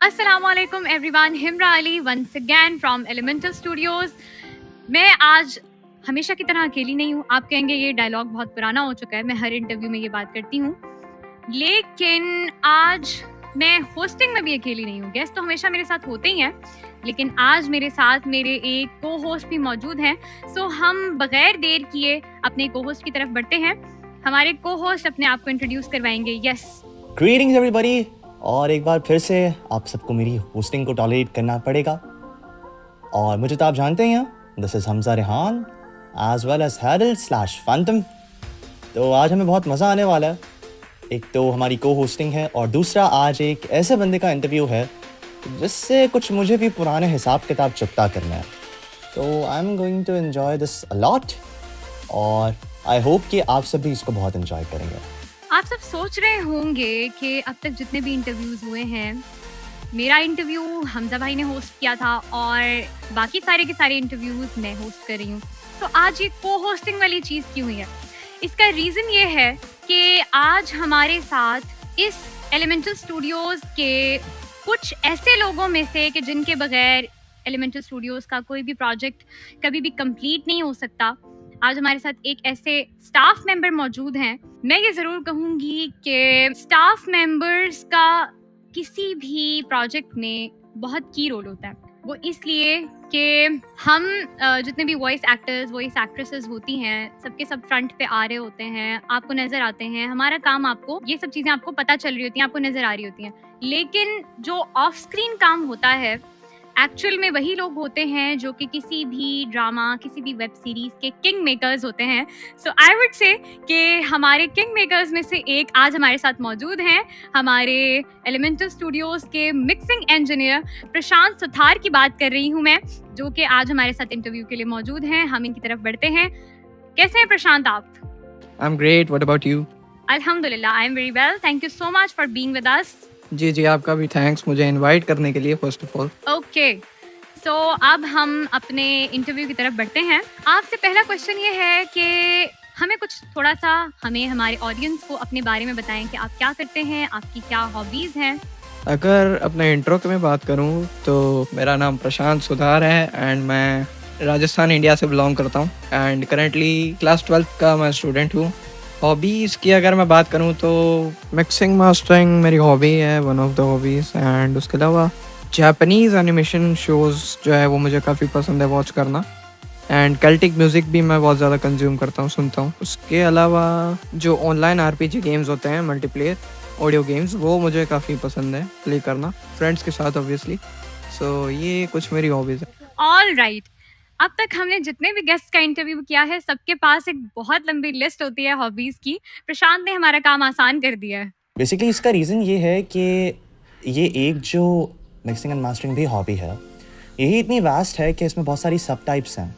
Assalamualaikum everyone, Himra Ali once again from Elemental Studios। मैं आज हमेशा की तरह अकेली नहीं हूँ। आप कहेंगे ये डायलॉग बहुत पुराना हो चुका है, मैं हर इंटरव्यू में ये बात करती हूँ, लेकिन आज मैं होस्टिंग में भी अकेली नहीं हूँ। गेस्ट तो हमेशा मेरे साथ होते ही हैं, लेकिन आज मेरे साथ मेरे एक को होस्ट भी मौजूद हैं। सो हम बगैर देर किए अपने को होस्ट की तरफ बढ़ते हैं। हमारे को होस्ट अपने आप को इंट्रोड्यूस करवाएंगे। Yes, greetings everybody. और एक बार फिर से आप सबको मेरी होस्टिंग को टॉलरेट करना पड़ेगा। और मुझे तो आप जानते ही हैं, this is Hamza Rehan as well as Harold slash Phantom. तो आज हमें बहुत मज़ा आने वाला है। एक तो हमारी को होस्टिंग है और दूसरा आज एक ऐसे बंदे का इंटरव्यू है जिससे कुछ मुझे भी पुराने हिसाब किताब चुकता करना है। तो I am going to enjoy this a lot और आई होप कि आप सब भी इसको बहुत एंजॉय करेंगे। आप सब सोच रहे होंगे कि अब तक जितने भी इंटरव्यूज हुए हैं, मेरा इंटरव्यू हमजा भाई ने होस्ट किया था और बाकी सारे के सारे इंटरव्यूज मैं होस्ट कर रही हूँ, तो आज ये को होस्टिंग वाली चीज़ क्यों हुई है? इसका रीज़न ये है कि आज हमारे साथ इस एलिमेंटल स्टूडियोज़ के कुछ ऐसे लोगों में से कि जिनके बगैर एलिमेंटल स्टूडियोज़ का कोई भी प्रोजेक्ट कभी भी कंप्लीट नहीं हो सकता, आज हमारे साथ एक ऐसे स्टाफ मेंबर मौजूद हैं। मैं ये ज़रूर कहूँगी कि स्टाफ मेंबर्स का किसी भी प्रोजेक्ट में बहुत की रोल होता है। वो इसलिए कि हम जितने भी वॉइस एक्टर्स, वॉइस एक्ट्रेसेस होती हैं, सबके सब फ्रंट पे आ रहे होते हैं, आपको नज़र आते हैं। हमारा काम आपको ये सब चीज़ें आपको पता चल रही होती हैं, आपको नज़र आ रही होती हैं। लेकिन जो ऑफ स्क्रीन काम होता है, एक्चुअल में वही लोग होते हैं जो कि किसी भी ड्रामा, किसी भी वेब सीरीज के किंग मेकर्स होते हैं। सो आई वुड से कि हमारे किंग मेकर्स में से एक आज हमारे साथ मौजूद हैं, हमारे एलिमेंटल स्टूडियोज के मिक्सिंग इंजीनियर प्रशांत सुथार की बात कर रही हूँ मैं, जो कि आज हमारे साथ इंटरव्यू के लिए मौजूद हैं। हम इनकी तरफ बढ़ते हैं। कैसे हैं प्रशांत आप? I'm great. What about you? अल्हम्दुलिल्लाह, I am very well. Thank you so much for being with us. जी आपका भी थैंक्स मुझे इनवाइट करने के लिए first of all. Okay, so अब हम अपने इंटरव्यू की तरफ बढ़ते हैं। आपसे पहला क्वेश्चन ये है कि हमें कुछ थोड़ा सा हमें हमारे ऑडियंस को अपने बारे में बताएं कि आप क्या करते हैं, आपकी क्या हॉबीज़ हैं। अगर अपने इंट्रो की मैं बात करूं तो मेरा नाम प्रशांत सुधार है एंड मैं राजस्थान इंडिया से बिलोंग करता हूं एंड करेंटली क्लास 12 का मैं स्टूडेंट हूं। हॉबीज़ की अगर मैं बात करूं तो मिक्सिंग मास्टरिंग मेरी हॉबी है, one of the hobbies. And उसके अलावा जापानीज़ एनिमेशन शोज़ जो है वो मुझे काफ़ी पसंद है वॉच करना। एंड केल्टिक म्यूज़िक भी मैं बहुत ज़्यादा कंज्यूम करता हूँ, सुनता हूँ। उसके अलावा जो ऑनलाइन RPG गेम्स होते हैं, मल्टीप्लेयर ऑडियो गेम्स, वो मुझे काफ़ी पसंद है प्ले करना फ्रेंड्स के साथ ऑब्वियसली। सो ये कुछ मेरी हॉबीज़ है। ऑल राइट, अब तक हमने जितने भी गेस्ट का इंटरव्यू किया है, सबके पास एक बहुत लंबी लिस्ट होती है हॉबीज़ की। प्रशांत ने हमारा काम आसान कर दिया है। बेसिकली इसका रीज़न ये है कि ये एक जो मिक्सिंग एंड मास्टरिंग भी हॉबी है, यही इतनी वास्ट है कि इसमें बहुत सारी सब टाइप्स हैं।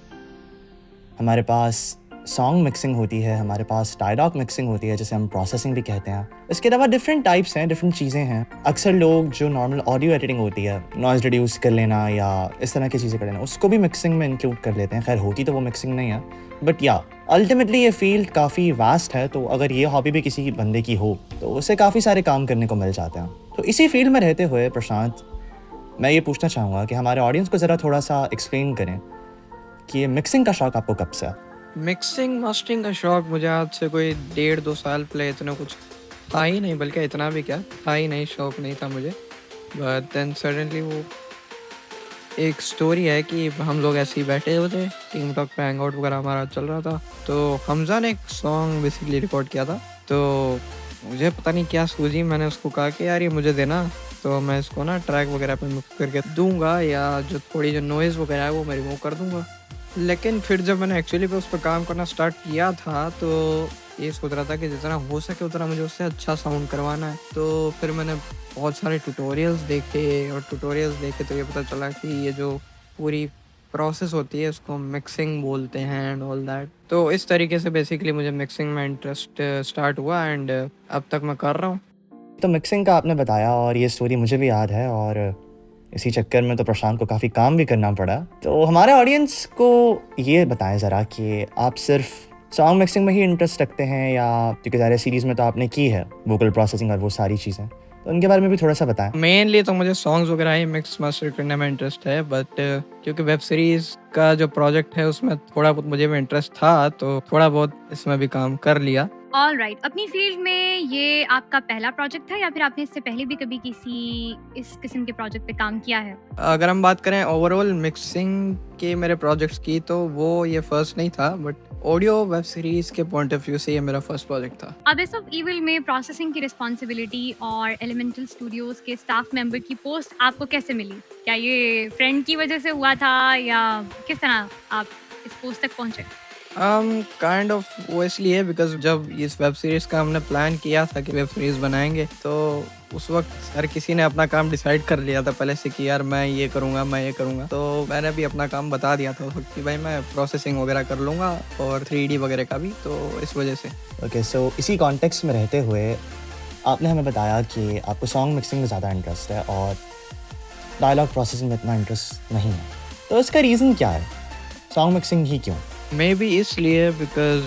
हमारे पास सॉन्ग मिक्सिंग होती है, हमारे पास डायलॉग मिक्सिंग होती है जिसे हम प्रोसेसिंग भी कहते हैं। इसके अलावा डिफरेंट टाइप्स हैं, डिफरेंट चीज़ें हैं। अक्सर लोग जो नॉर्मल ऑडियो एडिटिंग होती है, नॉइज़ रिड्यूस कर लेना या इस तरह की चीज़ें कर लेना, उसको भी मिक्सिंग में इंक्लूड कर लेते हैं। खैर होती तो वो मिक्सिंग नहीं है, बट या अल्टीमेटली ये फील्ड काफ़ी वास्ट है। तो अगर ये हॉबी भी किसी बंदे की हो तो उसे काफ़ी सारे काम करने को मिल जाते हैं। तो इसी फील्ड में रहते हुए प्रशांत, मैं ये पूछना चाहूँगा कि हमारे ऑडियंस को ज़रा थोड़ा सा एक्सप्लेन करें कि ये मिक्सिंग का शौक़ आपको कब से है? मिक्सिंग मास्टरिंग का शौक़ मुझे आज से कोई 1.5-2 साल पहले इतना कुछ था ही नहीं, बल्कि इतना भी क्या था ही नहीं, शौक़ नहीं था मुझे। बट देन सडनली वो एक स्टोरी है कि हम लोग ऐसे ही बैठे हुए थे, टीम टॉक पे हैंग आउट वगैरह हमारा चल रहा था, तो हमजा ने एक सॉन्ग बेसिकली रिकॉर्ड किया था। तो मुझे पता नहीं क्या सूझी, मैंने उसको कहा कि यार ये मुझे देना, तो मैं इसको ना ट्रैक वगैरह पे मिक्स करके दूंगा या जो थोड़ी जो नॉइज़ वगैरह है वो मैं रिमूव कर दूंगा। लेकिन फिर जब मैंने एक्चुअली पे उस पर काम करना स्टार्ट किया था तो ये सोच रहा था कि जितना हो सके उतना मुझे उससे अच्छा साउंड करवाना है। तो फिर मैंने बहुत सारे ट्यूटोरियल्स देखे और ट्यूटोरियल्स देखे तो ये पता चला कि ये जो पूरी प्रोसेस होती है उसको मिक्सिंग बोलते हैं एंड ऑल दैट। तो इस तरीके से बेसिकली मुझे मिक्सिंग में इंटरेस्ट स्टार्ट हुआ एंड अब तक मैं कर रहा हूँ। तो मिक्सिंग का आपने बताया और ये स्टोरी मुझे भी याद है, और इसी चक्कर में तो प्रशांत को काफ़ी काम भी करना पड़ा। तो हमारे ऑडियंस को ये बताएं ज़रा कि आप सिर्फ सॉन्ग मिक्सिंग में ही इंटरेस्ट रखते हैं, या क्योंकि ज़ाहिर सीरीज़ में तो आपने की है वोकल प्रोसेसिंग और वो सारी चीज़ें, तो उनके बारे में भी थोड़ा सा बताएं। मेनली तो मुझे सॉन्ग्स वगैरह ही मिक्स मास्टर करने में इंटरेस्ट है, बट क्योंकि वेब सीरीज का जो प्रोजेक्ट है उसमें थोड़ा बहुत मुझे भी इंटरेस्ट था, तो थोड़ा बहुत इसमें भी काम कर लिया। ऑलराइट, अपनी फील्ड में ये आपका पहला प्रोजेक्ट था या फिर आपने इससे पहले भी कभी किसी इस किस्म के प्रोजेक्ट पे काम किया है? अगर हम बात करें ओवरऑल मिक्सिंग के मेरे प्रोजेक्ट्स की, तो वो ये फर्स्ट नहीं था, बट ऑडियो वेब सीरीज के पॉइंट ऑफ व्यू से ये मेरा फर्स्ट प्रोजेक्ट था। अबिस ऑफ इविल में प्रोसेसिंग की रिस्पॉन्सिबिलिटी और एलिमेंटल स्टूडियोज के स्टाफ मेंबर की पोस्ट आपको कैसे मिली? क्या ये फ्रेंड की वजह से हुआ था या किस तरह आप इस पोस्ट तक पहुंचे? काइंड ऑफ वो इसलिए बिकॉज जब इस वेब सीरीज का हमने प्लान किया था कि वेब सीरीज बनाएंगे, तो उस वक्त हर किसी ने अपना काम डिसाइड कर लिया था पहले से कि यार मैं ये करूँगा, तो मैंने भी अपना काम बता दिया था उस वक्त कि भाई मैं प्रोसेसिंग वगैरह कर लूँगा और 3D वगैरह का भी, तो इस वजह से। ओके, सो इसी कॉन्टेक्स्ट में रहते हुए आपने हमें बताया कि आपको सॉन्ग मिक्सिंग में ज़्यादा इंटरेस्ट है और डायलॉग प्रोसेसिंग में इतना इंटरेस्ट नहीं है, तो इसका रीज़न क्या है? सॉन्ग मिक्सिंग ही क्यों? मे बी इसलिए बिकॉज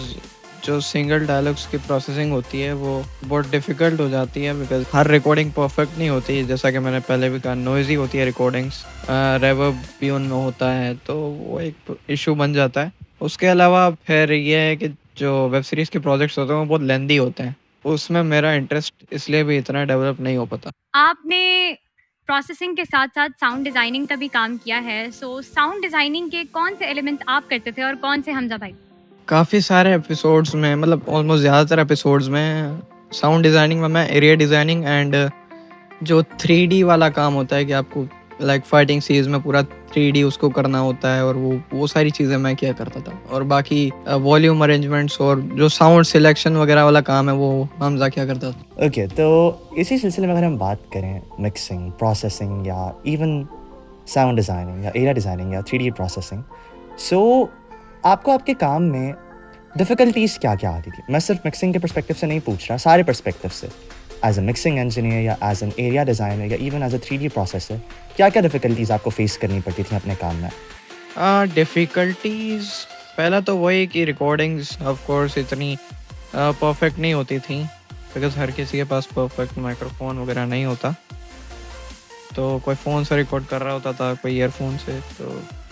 जो सिंगल डायलॉग्स की प्रोसेसिंग होती है वो बहुत डिफ़िकल्ट हो जाती है, बिकॉज हर रिकॉर्डिंग परफेक्ट नहीं होती, जैसा कि मैंने पहले भी कहा नॉइज़ी होती है रिकॉर्डिंग्स, रेवर्ब भी उनमें होता है, तो वो एक इशू बन जाता है। उसके अलावा फिर ये है कि जो वेब सीरीज़ के प्रोजेक्ट्स होते हैं वो बहुत लेंदी होते हैं, उसमें मेरा इंटरेस्ट इसलिए भी इतना डेवलप नहीं हो पाता। आपने प्रोसेसिंग के साथ साथ साउंड डिजाइनिंग का भी काम किया है, सो साउंड डिजाइनिंग के कौन से एलिमेंट्स आप करते थे और कौन से हमजा भाई? काफ़ी सारे एपिसोड्स में, मतलब ऑलमोस्ट ज़्यादातर एपिसोड्स में साउंड डिज़ाइनिंग में मैं एरिया डिज़ाइनिंग एंड जो 3D वाला काम होता है कि आपको लाइक फाइटिंग सीन्स में पूरा 3D उसको करना होता है, और वो सारी चीज़ें मैं किया करता था, और बाकी वॉल्यूम अरेंजमेंट्स और जो साउंड सिलेक्शन वगैरह वाला काम है वो हमजा किया करता था। ओके, तो इसी सिलसिले में अगर हम बात करें मिक्सिंग, प्रोसेसिंग या इवन साउंड डिज़ाइनिंग या एरिया डिज़ाइनिंग या 3D प्रोसेसिंग, सो आपको आपके काम में डिफ़िकल्टीज़ क्या क्या आती थी? मैं सिर्फ मिक्सिंग के पर्सपेक्टिव से नहीं पूछ रहा, सारे पर्सपेक्टिव से, एज अ मिक्सिंग इंजीनियर या एज एन एरिया डिज़ाइनर या even as a 3D processor, क्या क्या डिफ़िकल्टीज़ आपको फेस करनी पड़ती थी अपने काम में? डिफ़िकल्टीज़ पहला तो वही कि रिकॉर्डिंग्स ऑफ कोर्स इतनी परफेक्ट नहीं होती थी, बिकॉज हर किसी के पास परफेक्ट माइक्रोफोन वगैरह नहीं होता, तो कोई फ़ोन से रिकॉर्ड कर रहा होता था, कोई ईयरफोन से,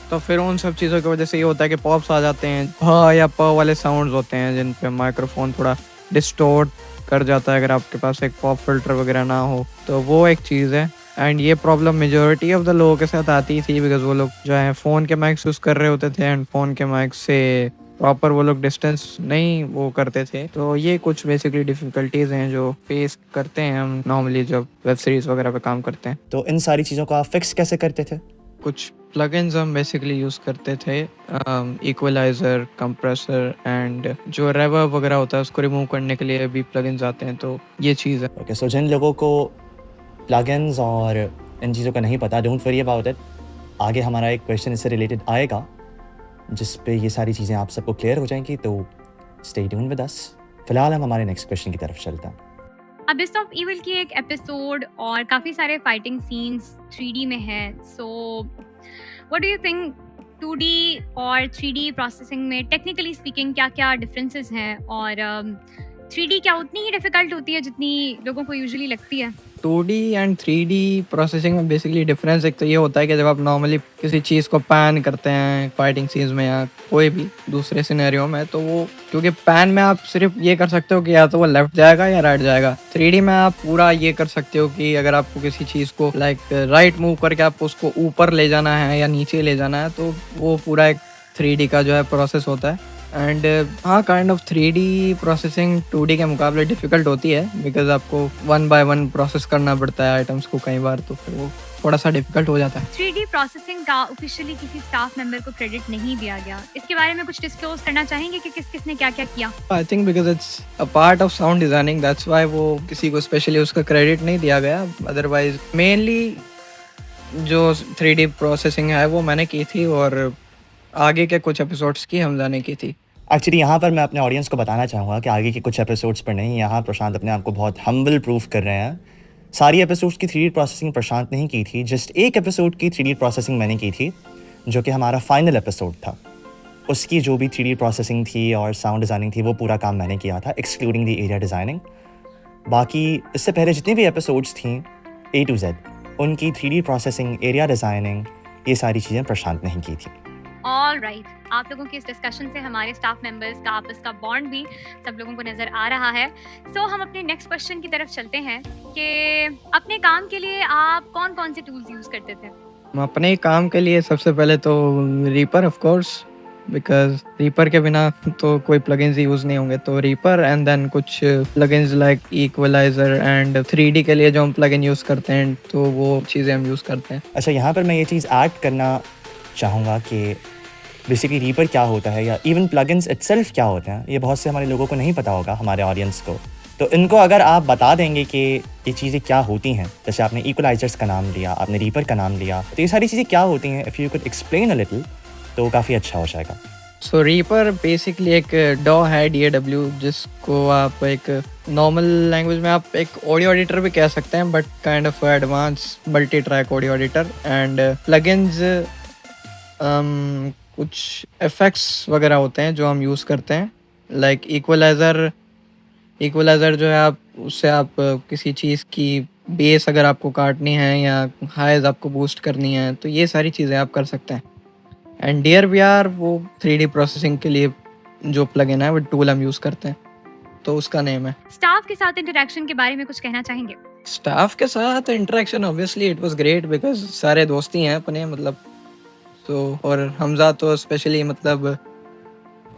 तो फिर उन सब चीज़ों की वजह से ये होता है कि पॉप्स आ जाते हैं, हाँ या प वाले साउंड्स होते हैं जिन पे माइक्रोफोन थोड़ा डिस्टोर्ट कर जाता है अगर आपके पास एक पॉप फिल्टर वगैरह ना हो, तो वो एक चीज़ है। एंड ये प्रॉब्लम मेजॉरिटी ऑफ द लोगों के साथ आती थी, बिकॉज वो लोग जो है फ़ोन के माइक्स यूज़ कर रहे होते थे एंड फ़ोन के माइक से प्रॉपर वो लोग डिस्टेंस नहीं वो करते थे, तो ये कुछ बेसिकली डिफ़िकल्टीज़ हैं जो फेस करते हैं हम नॉर्मली जब वेब सीरीज़ वगैरह पे काम करते हैं। तो इन सारी चीज़ों को आप फिक्स कैसे करते थे? कुछ प्लगइन्स हम बेसिकली यूज़ करते थे, इक्वलाइज़र, कंप्रेसर एंड जो रिवर्ब वगैरह होता है उसको रिमूव करने के लिए भी प्लगइन्स आते हैं, तो ये चीज़ है। ओके, सो जिन लोगों को प्लगइन्स और इन चीज़ों का नहीं पता, डोंट वरी अबाउट इट, आगे हमारा एक क्वेश्चन इससे रिलेटेड आएगा जिस पे ये सारी चीज़ें आप सबको क्लियर हो जाएंगी, तो स्टे ट्यून विद अस। फिलहाल हम हमारे नेक्स्ट क्वेश्चन की तरफ चलते हैं। अबिस ऑफ इविल की एक एपिसोड और काफ़ी सारे फाइटिंग सीन्स 3D में है, so what do you think 2D और 3D प्रोसेसिंग में टेक्निकली स्पीकिंग क्या क्या डिफरेंसेस हैं, और 3D क्या उतनी ही डिफ़िकल्ट होती है जितनी लोगों को यूजुअली लगती है? 2D एंड 3D प्रोसेसिंग में बेसिकली डिफरेंस एक तो ये होता है कि जब आप नॉर्मली किसी चीज़ को पैन करते हैं फाइटिंग सीन्स में या कोई भी दूसरे सिनेरियो में, तो वो क्योंकि पैन में आप सिर्फ ये कर सकते हो कि या तो वो लेफ्ट जाएगा या राइट जाएगा, 3D में आप पूरा ये कर सकते हो कि अगर आपको किसी चीज़ को लाइक राइट मूव करके आपको उसको ऊपर ले जाना है या नीचे ले जाना है, तो वो पूरा एक 3D का जो है प्रोसेस होता है। एंड हाँ, kind of 3D processing 2D के मुकाबले डिफ़िकल्ट होती है, बिकॉज आपको 1 बाय 1 प्रोसेस करना पड़ता है आइटम्स को कई बार, तो फिर वो थोड़ा सा डिफ़िकल्ट हो जाता है। 3D प्रोसेसिंग का ऑफिशियली किसी स्टाफ मेंबर को क्रेडिट नहीं दिया गया, इसके बारे में कुछ डिस्क्लोज करना चाहेंगे कि किस किस ने क्या क्या किया? I think because it's a part of sound designing, that's why वो किसी को स्पेशली उसका क्रेडिट नहीं दिया गया। अदरवाइज मेनली जो 3D प्रोसेसिंग है वो मैंने की थी, और आगे के कुछ एपिसोड्स की हमजा ने की थी। एक्चुअली यहाँ पर मैं अपने ऑडियंस को बताना चाहूँगा कि आगे के कुछ एपिसोड्स पर नहीं, यहाँ प्रशांत अपने आप को बहुत हम्बल प्रूफ कर रहे हैं। सारी एपिसोड्स की 3D प्रोसेसिंग प्रशांत नहीं की थी, जस्ट एक एपिसोड की 3D प्रोसेसिंग मैंने की थी, जो कि हमारा फाइनल एपिसोड था। उसकी जो भी 3D प्रोसेसिंग थी और साउंड डिज़ाइनिंग थी वो पूरा काम मैंने किया था, एक्सक्लूडिंग द एरिया डिज़ाइनिंग। बाकी इससे पहले जितनी भी एपिसोड्स थी A to Z, उनकी 3D प्रोसेसिंग, एरिया डिज़ाइनिंग, ये सारी चीज़ें प्रशांत ने ही की थी। ऑल राइट, आप लोगों की इस डिस्कशन से हमारे स्टाफ मेंबर्स का आपस का बॉन्ड भी सब लोगों को नज़र आ रहा है। सो हम अपने नेक्स्ट क्वेश्चन की तरफ चलते हैं कि अपने काम के लिए आप कौन कौन से टूल्स यूज़ करते थे? अपने काम के लिए सबसे पहले तो Reaper of course, because Reaper के बिना तो कोई प्लगइन्स यूज़ नहीं होंगे, तो रीपर एंड देन कुछ plugins like equalizer and 3D के लिए जो हम प्लगइन यूज़ करते हैं तो वो चीज़ें हम यूज़ करते हैं। अच्छा, यहाँ पर मैं ये चीज़ ऐड करना चाहूँगा कि बेसिकली रीपर क्या होता है या इवन प्लगइन्स इटसेल्फ क्या होते हैं, ये बहुत से हमारे लोगों को नहीं पता होगा, हमारे ऑडियंस को। तो इनको अगर आप बता देंगे कि ये चीज़ें क्या होती हैं, जैसे आपने इक्वलाइजर्स का नाम लिया, आपने रीपर का नाम लिया, तो ये सारी चीज़ें क्या होती हैं, if you could explain a little तो काफ़ी अच्छा हो जाएगा। सो रीपर बेसिकली एक डॉ है DAW, जिसको आप एक नॉर्मल लैंग्वेज में आप एक ऑडियो एडिटर भी कह सकते हैं, but kind of advance multi track audio editor. And plugins कुछ इफेक्ट्स वगैरह होते हैं जो हम यूज़ करते हैं, लाइक इक्वलाइज़र जो है, आप उससे आप किसी चीज़ की बेस अगर आपको काटनी है या हाइज आपको बूस्ट करनी है, तो ये सारी चीज़ें आप कर सकते हैं। एंड DRVR वो 3D प्रोसेसिंग के लिए जो प्लगइन है वो टूल हम यूज़ करते हैं, तो उसका नेम है। स्टाफ के साथ इंटरेक्शन के बारे में कुछ कहना चाहेंगे? स्टाफ के साथ interaction obviously it was great, because सारे दोस्त ही हैं अपने, मतलब तो और हमजा तो स्पेशली मतलब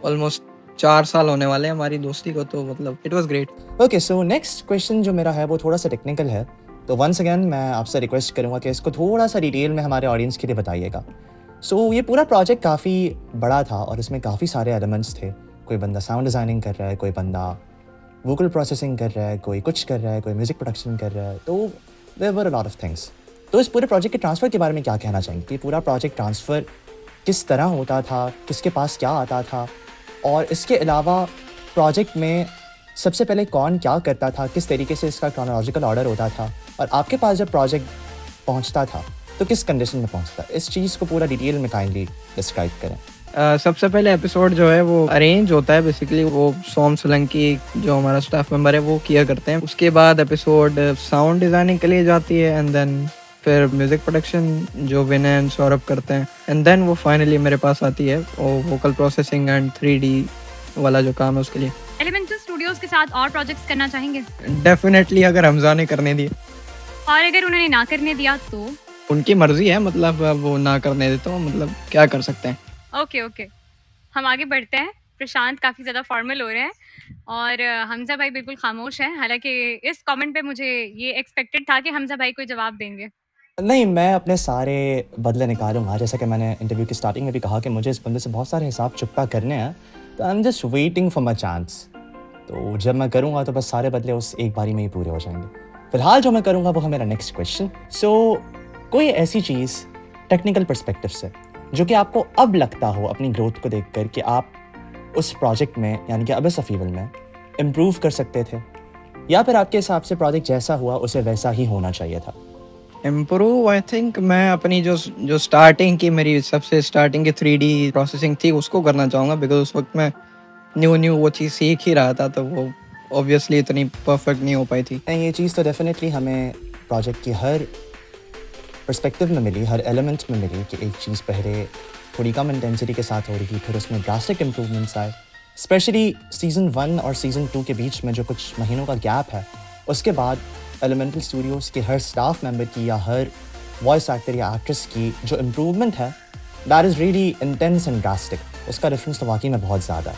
ऑलमोस्ट 4 साल होने वाले हैं हमारी दोस्ती को, तो मतलब it was great. Okay, so next question जो मेरा है वो थोड़ा सा टेक्निकल है, तो वंस अगेन मैं आपसे रिक्वेस्ट करूँगा कि इसको थोड़ा सा डिटेल में हमारे ऑडियंस के लिए बताइएगा। सो ये पूरा प्रोजेक्ट काफ़ी बड़ा था और इसमें काफ़ी सारे एलिमेंट्स थे। कोई बंदा साउंड डिज़ाइनिंग कर रहा है, कोई बंदा वोकल प्रोसेसिंग कर रहा है, कोई कुछ कर रहा है, कोई म्यूज़िक प्रोडक्शन कर रहा है, तो there were a lot of things. तो इस पूरे प्रोजेक्ट के ट्रांसफ़र के बारे में क्या कहना चाहेंगे कि पूरा प्रोजेक्ट ट्रांसफ़र किस तरह होता था, किसके पास क्या आता था, और इसके अलावा प्रोजेक्ट में सबसे पहले कौन क्या करता था, किस तरीके से इसका क्रोनोलॉजिकल ऑर्डर होता था, और आपके पास जब प्रोजेक्ट पहुंचता था तो किस कंडीशन में पहुंचता, इस चीज़ को पूरा डिटेल में काइंडली डिस्क्राइब करें। सबसे पहले एपिसोड जो है वो अरेंज होता है, बेसिकली वो सोम सोलंकी जो हमारा स्टाफ मेंबर है वो किया करते हैं। उसके बाद एपिसोड साउंड डिज़ाइनिंग के लिए जाती है, एंड देन फिर म्यूज़िक प्रोडक्शन जो विनय एंड सौरभ करते हैं, एंड देन वो फाइनली मेरे पास आती है और वोकल प्रोसेसिंग एंड 3D वाला जो काम है उसके लिए। एलिमेंटल स्टूडियोज के साथ और प्रोजेक्ट्स करना चाहेंगे? डेफिनेटली, अगर हमजा ने करने दिए। और अगर उन्होंने ना करने दिया तो? उनकी मर्जी है, मतलब अब वो ना करने दे तो मतलब क्या कर सकते हैं। ओके, हम आगे बढ़ते हैं। प्रशांत काफ़ी ज़्यादा फॉर्मल हो रहे हैं और हमजा भाई बिल्कुल खामोश हैं। हालांकि इस कमेंट पे मुझे ये एक्सपेक्टेड था कि हमजा भाई कोई जवाब देंगे। नहीं, मैं अपने सारे बदले निकालूंगा, जैसा कि मैंने इंटरव्यू की स्टार्टिंग में भी कहा कि मुझे इस बंदे से बहुत सारे हिसाब चुकता करने हैं, तो I am just waiting for my chance. तो जब मैं करूँगा तो बस सारे बदले उस एक बारी में ही पूरे हो जाएंगे। फिलहाल जो मैं करूँगा वो है मेरा नेक्स्ट क्वेश्चन। सो कोई ऐसी चीज़ टेक्निकल पर्सपेक्टिव से जो कि आपको अब लगता हो अपनी ग्रोथ को देखकर कि आप उस प्रोजेक्ट में, यानी कि अबिस ऑफ ईविल में इम्प्रूव कर सकते थे, या फिर आपके हिसाब से प्रोजेक्ट जैसा हुआ उसे वैसा ही होना चाहिए था? इम्प्रूव, आई थिंक मैं अपनी जो स्टार्टिंग की, मेरी सबसे स्टार्टिंग की 3D प्रोसेसिंग थी उसको करना चाहूँगा, बिकॉज उस वक्त मैं न्यू वो चीज़ सीख ही रहा था, तो वो ऑब्वियसली इतनी परफेक्ट नहीं हो पाई थी। नहीं, ये चीज़ तो डेफिनेटली हमें प्रोजेक्ट की हर पर्सपेक्टिव में मिली, हर एलिमेंट में मिली कि एक चीज़ पहले थोड़ी कम इंटेंसिटी के साथ हो रही थी, फिर उसमें ड्रास्टिक इम्प्रूवमेंट्स आए। स्पेशली सीज़न 1 और सीज़न 2 के बीच में जो कुछ महीनों का गैप है, उसके बाद एलिमेंटल स्टूडियोज़ के हर स्टाफ मेंबर की या हर वॉइस एक्टर या एक्ट्रेस की जो इम्प्रूवमेंट है, that is really intense and drastic. उसका डिफरेंस तो वाकई में बहुत ज़्यादा है।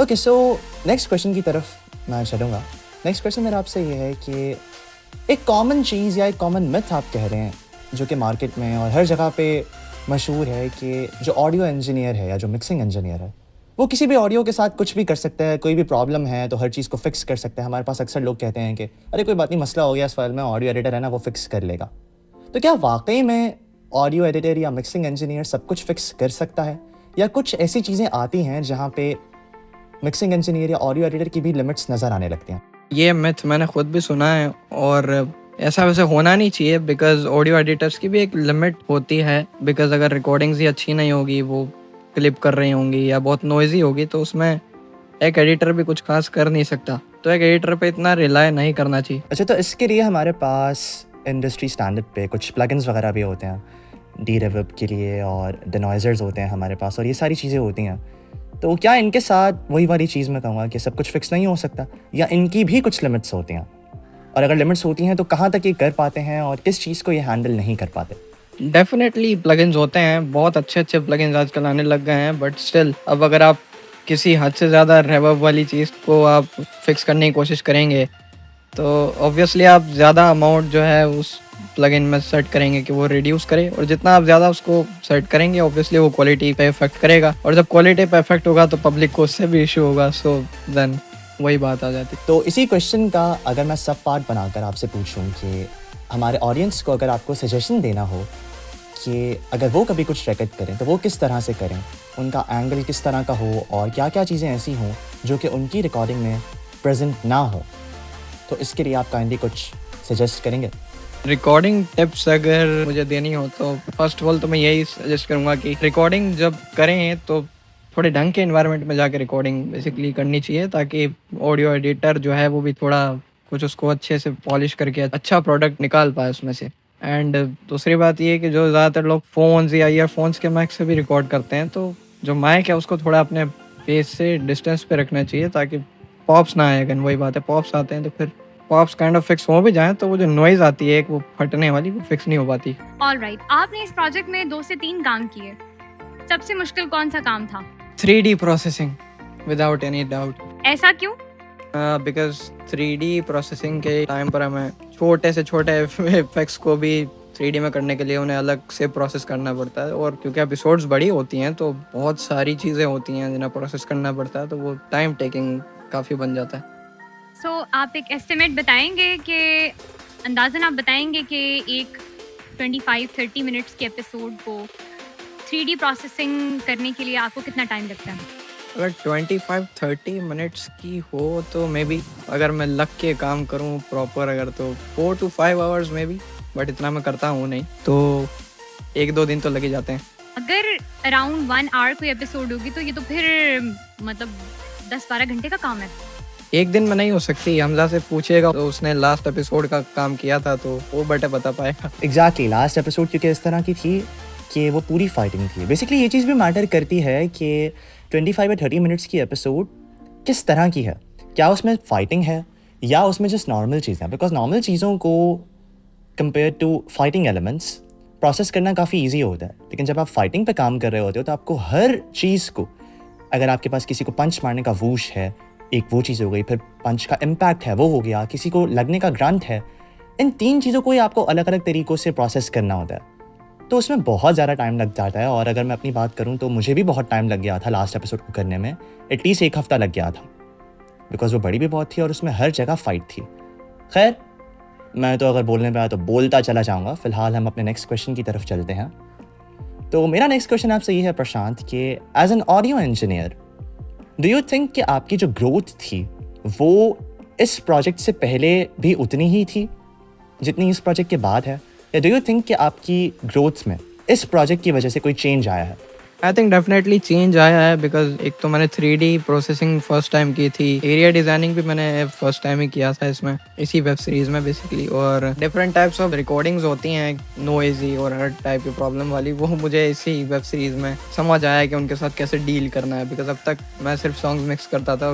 ओके, सो नेक्स्ट क्वेश्चन की तरफ मैं चलूँगा। नेक्स्ट क्वेश्चन मेरा आपसे ये है कि एक कॉमन चीज़ या एक कॉमन मिथ आप कह रहे हैं जो कि मार्केट में और हर जगह पे मशहूर है कि जो ऑडियो इंजीनियर है या जो मिक्सिंग इंजीनियर है वो किसी भी ऑडियो के साथ कुछ भी कर सकता है, कोई भी प्रॉब्लम है तो हर चीज़ को फिक्स कर सकता है। हमारे पास अक्सर लोग कहते हैं कि अरे कोई बात नहीं, मसला हो गया इस फाइल में, ऑडियो एडिटर है ना, वो फिक्स कर लेगा। तो क्या वाकई में ऑडियो एडिटर या मिक्सिंग इंजीनियर सब कुछ फिक्स कर सकता है, या कुछ ऐसी चीज़ें आती हैं जहाँ पे मिक्सिंग इंजीनियर या ऑडियो एडिटर की भी लिमिट्स नज़र आने लगती हैं? ये मिथ मैंने खुद भी सुना है, और ऐसा वैसे होना नहीं चाहिए, बिकॉज ऑडियो एडिटर्स की भी एक लिमिट होती है। बिकॉज अगर रिकॉर्डिंग्स ही अच्छी नहीं होगी, वो क्लिप कर रही होंगी या बहुत नॉइजी होगी, तो उसमें एक एडिटर भी कुछ खास कर नहीं सकता। तो एक एडिटर पे इतना रिलाय नहीं करना चाहिए। अच्छा, तो इसके लिए हमारे पास इंडस्ट्री स्टैंडर्ड पे कुछ प्लगइन्स वगैरह भी होते हैं डी-रिवर्ब के लिए, और डिनॉइजर्स होते हैं हमारे पास, और ये सारी चीज़ें होती हैं। तो क्या इनके साथ वही वाली चीज़ मैं कहूँगा कि सब कुछ फिक्स नहीं हो सकता, या इनकी भी कुछ लिमिट्स होती हैं? और अगर लिमिट्स होती हैं तो कहाँ तक ये कर पाते हैं और किस चीज़ को ये हैंडल नहीं कर पाते? डेफिनेटली प्लगइन्स होते हैं, बहुत अच्छे प्लगइन्स आजकल आने लग गए हैं, बट स्टिल अब अगर आप किसी हद से ज़्यादा रिवर्ब वाली चीज़ को आप फिक्स करने की कोशिश करेंगे तो ऑब्वियसली आप ज़्यादा अमाउंट जो है उस प्लगइन में सेट करेंगे कि वो रिड्यूस करे, और जितना आप ज़्यादा उसको सेट करेंगे ऑब्वियसली वो क्वालिटी पे इफेक्ट करेगा, और जब क्वालिटी पे इफेक्ट होगा तो पब्लिक को उससे भी इशू होगा। सो देन वही बात आ जाती। तो इसी क्वेश्चन का अगर मैं सब पार्ट बनाकर आपसे पूछूं कि हमारे ऑडियंस को अगर आपको सजेशन देना हो कि अगर वो कभी कुछ रिकॉर्ड करें तो वो किस तरह से करें, उनका एंगल किस तरह का हो, और क्या क्या चीज़ें ऐसी हों जो कि उनकी रिकॉर्डिंग में प्रेजेंट ना हो, तो इसके लिए आप काइंडली कुछ सजेस्ट करेंगे? रिकॉर्डिंग टिप्स अगर मुझे देनी हो तो फर्स्ट ऑफ ऑल तो मैं यही सजेस्ट करूँगा कि रिकॉर्डिंग जब करें तो थोड़े ढंग के इन्वायरमेंट में जाकर रिकॉर्डिंग बेसिकली करनी चाहिए, ताकि ऑडियो एडिटर जो है वो भी थोड़ा कुछ उसको अच्छे से पॉलिश करके अच्छा प्रोडक्ट निकाल पाए उसमें से। एंड दूसरी बात ये है कि जो ज़्यादातर लोग फ़ोन्स या ईयरफोन्स के माइक से भी रिकॉर्ड करते हैं, तो जो माइक है उसको थोड़ा अपने फेस से डिस्टेंस पे रखना चाहिए ताकि पॉप्स ना आए। अगर वही बात है, पॉप्स आते हैं तो फिर पॉप्स काइंड ऑफ फिक्स हो भी जाएँ तो वो जो नॉइज़ आती है एक वो फटने वाली, वो फिक्स नहीं हो पाती। ऑलराइट, आपने इस प्रोजेक्ट में 2 से 3 काम किए। सबसे मुश्किल कौन सा काम था? 3D processing without any doubt. ऐसा क्यों? बिकॉज 3D प्रोसेसिंग के टाइम पर हमें छोटे से छोटे इफेक्ट्स को भी 3D में करने के लिए उन्हें अलग से प्रोसेस करना पड़ता है, और क्योंकि एपिसोड्स बड़ी होती हैं तो बहुत सारी चीज़ें होती हैं जिन्हें प्रोसेस करना पड़ता है, तो वो टाइम टेकिंग काफ़ी बन जाता है। सो आप एक एस्टिमेट बताएंगे कि अंदाज़न आप बताएंगे कि एक 25-30 मिनट्स के एपिसोड को 3D प्रोसेसिंग करने के लिए आपको कितना टाइम लगता है? अगर 25-30 मिनट्स की हो तो मे बी, अगर मैं लग के काम करूँ प्रॉपर अगर, तो 4 to 5 hours may be, but इतना मैं करता हूँ नहीं, तो 1-2 दिन तो लगे जाते हैं। अगर अराउंड 1 आवर कोई एपिसोड होगी तो ये तो फिर मतलब 10-12 घंटे का काम है। एक दिन में नहीं हो सकती, हमजा से पूछेगा तो उसने लास्ट एपिसोड का काम किया था तो वो बेटर बता पाएगा। एग्जैक्टली, लास्ट एपिसोड क्योंकि इस तरह की थी कि वो पूरी फाइटिंग थी। बेसिकली ये चीज़ भी मैटर करती है कि 25 या 30 मिनट्स की एपिसोड किस तरह की है, क्या उसमें फाइटिंग है या उसमें जस्ट नॉर्मल चीज़ें हैं। बिकॉज नॉर्मल चीज़ों को compare to fighting elements process करना काफ़ी ईजी होता है, लेकिन जब आप फाइटिंग पे काम कर रहे होते हो तो आपको हर चीज़ को, अगर आपके पास किसी को पंच मारने का वूश है, एक वो चीज़ हो गई, फिर पंच का इम्पैक्ट है वो हो गया, किसी को लगने का ग्रंट है, इन 3 चीज़ों को ही आपको अलग अलग तरीक़ों से प्रोसेस करना होता है, तो उसमें बहुत ज़्यादा टाइम लग जाता है। और अगर मैं अपनी बात करूँ तो मुझे भी बहुत टाइम लग गया था लास्ट एपिसोड को करने में, एटलीस्ट 1 हफ़्ता लग गया था, बिकॉज वो बड़ी भी बहुत थी और उसमें हर जगह फाइट थी। खैर, मैं तो अगर बोलने पे आया तो बोलता चला जाऊँगा। फ़िलहाल हम अपने नेक्स्ट क्वेश्चन की तरफ चलते हैं। तो मेरा नेक्स्ट क्वेश्चन आपसे ये है प्रशांत कि as an audio engineer do you think कि आपकी जो ग्रोथ थी वो इस प्रोजेक्ट से पहले भी उतनी ही थी जितनी इस प्रोजेक्ट के बाद है, या डू यू थिंक कि आपकी ग्रोथ में इस प्रोजेक्ट की वजह से कोई चेंज आया है? आई थिंक डेफिनेटली चेंज आया है, बिकॉज एक तो मैंने 3D प्रोसेसिंग फर्स्ट टाइम की थी, एरिया डिज़ाइनिंग भी मैंने फर्स्ट टाइम ही किया था इसमें, इसी वेब सीरीज़ में बेसिकली, और डिफरेंट टाइप्स ऑफ रिकॉर्डिंग्स होती हैं नॉइज़ी और हर टाइप की प्रॉब्लम वाली, वो मुझे इसी वेब सीरीज़ में समझ आया कि उनके साथ कैसे डील करना है। बिकॉज अब तक मैं सिर्फ सॉन्ग्स मिक्स करता था,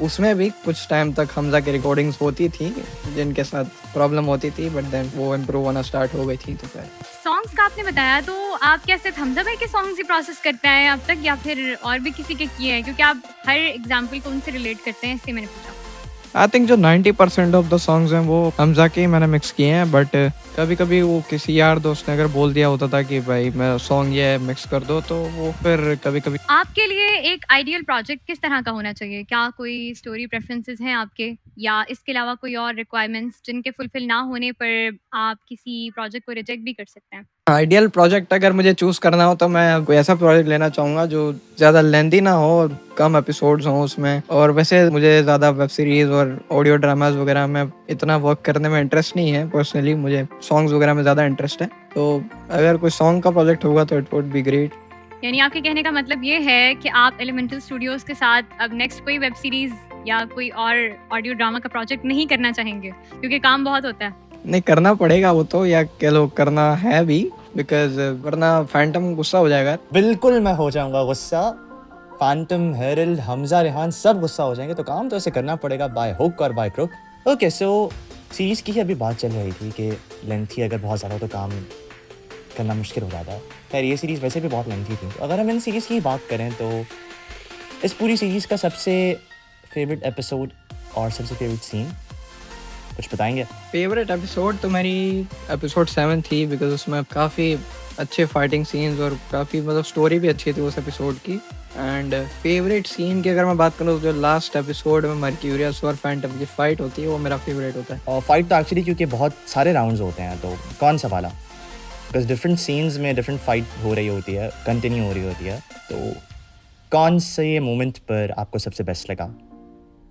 उसमें भी कुछ टाइम तक हमजा की रिकॉर्डिंग्स होती थी जिनके साथ प्रॉब्लम होती थी, बट देन वो इम्प्रूव होना स्टार्ट हो गई थी। तो फिर सॉन्ग्स का आपने बताया, तो आप क्या सिर्फ हमजा भाई के सॉन्ग्स ही प्रोसेस करते हैं अब तक, या फिर और भी किसी के किए हैं? क्योंकि आप हर एग्जाम्पल को उनसे रिलेट करते हैं, इसलिए मैंने पूछा। आई थिंक जो 90% ऑफ द सॉन्ग्स हैं वो हमजा के ही मैंने मिक्स किए हैं, बट कभी कभी वो किसी यार दोस्त ने अगर बोल दिया होता था कि भाई मैं सॉन्ग ये मिक्स कर दो, तो वो फिर कभी कभी। आपके लिए एक आइडियल प्रोजेक्ट किस तरह का होना चाहिए? क्या कोई स्टोरी प्रेफरेंसेस हैं आपके, या इसके अलावा कोई और रिक्वायरमेंट्स जिनके फुलफिल ना होने पर आप किसी प्रोजेक्ट को रिजेक्ट भी कर सकते हैं? आइडियल प्रोजेक्ट अगर मुझे चूज़ करना हो तो मैं कोई ऐसा प्रोजेक्ट लेना चाहूँगा जो ज़्यादा लेंथी ना हो और कम एपिसोड्स हों उसमें, और वैसे मुझे ज़्यादा वेब सीरीज़ और ऑडियो ड्रामास वगैरह में इतना वर्क करने में इंटरेस्ट नहीं है। पर्सनली मुझे सॉन्ग्स वगैरह में ज़्यादा इंटरेस्ट है, तो अगर कोई सॉन्ग का प्रोजेक्ट होगा तो इट वुड बी ग्रेट। यानी आपके कहने का मतलब ये है कि आप एलिमेंटल स्टूडियोज के साथ अब नेक्स्ट कोई वेब सीरीज या कोई और ऑडियो ड्रामा का प्रोजेक्ट नहीं करना चाहेंगे क्योंकि काम बहुत होता है? नहीं करना पड़ेगा वो तो, या कह लो करना है भी, बिकॉज वरना फैंटम गुस्सा हो जाएगा। बिल्कुल मैं हो जाऊंगा गुस्सा, फैंटम, हेरल्ड, हमजा, रेहान सब गुस्सा हो जाएंगे, तो काम तो ऐसे करना पड़ेगा बाय हुक और by crook. Okay, so series की ही अभी बात चल रही थी कि लेंथी अगर बहुत ज़्यादा हो तो काम करना मुश्किल हो जाता है। खैर ये सीरीज़ वैसे भी बहुत लेंथी थी, तो अगर हम इन सीरीज़ की बात करें तो इस पूरी सीरीज़ का सबसे फेवरेट एपिसोड और सबसे फेवरेट सीन कुछ बताएंगे? फेवरेट एपिसोड तो मेरी एपिसोड 7 थी, बिकॉज उसमें काफ़ी अच्छे फाइटिंग सीन्स और काफ़ी मतलब स्टोरी भी अच्छी थी उस एपिसोड की। एंड फेवरेट सीन की अगर मैं बात करूँ तो जो लास्ट एपिसोड में मर्क्यूरियस और फैंटम की फाइट होती है वो मेरा फेवरेट होता है। और फाइट तो एक्चुअली क्योंकि बहुत सारे राउंड्स होते हैं, तो कौन सा वाला? बिकॉज डिफरेंट सीन्स में डिफरेंट फाइट हो रही होती है, कंटिन्यू हो रही होती है, तो कौन से मोमेंट पर आपको सबसे बेस्ट लगा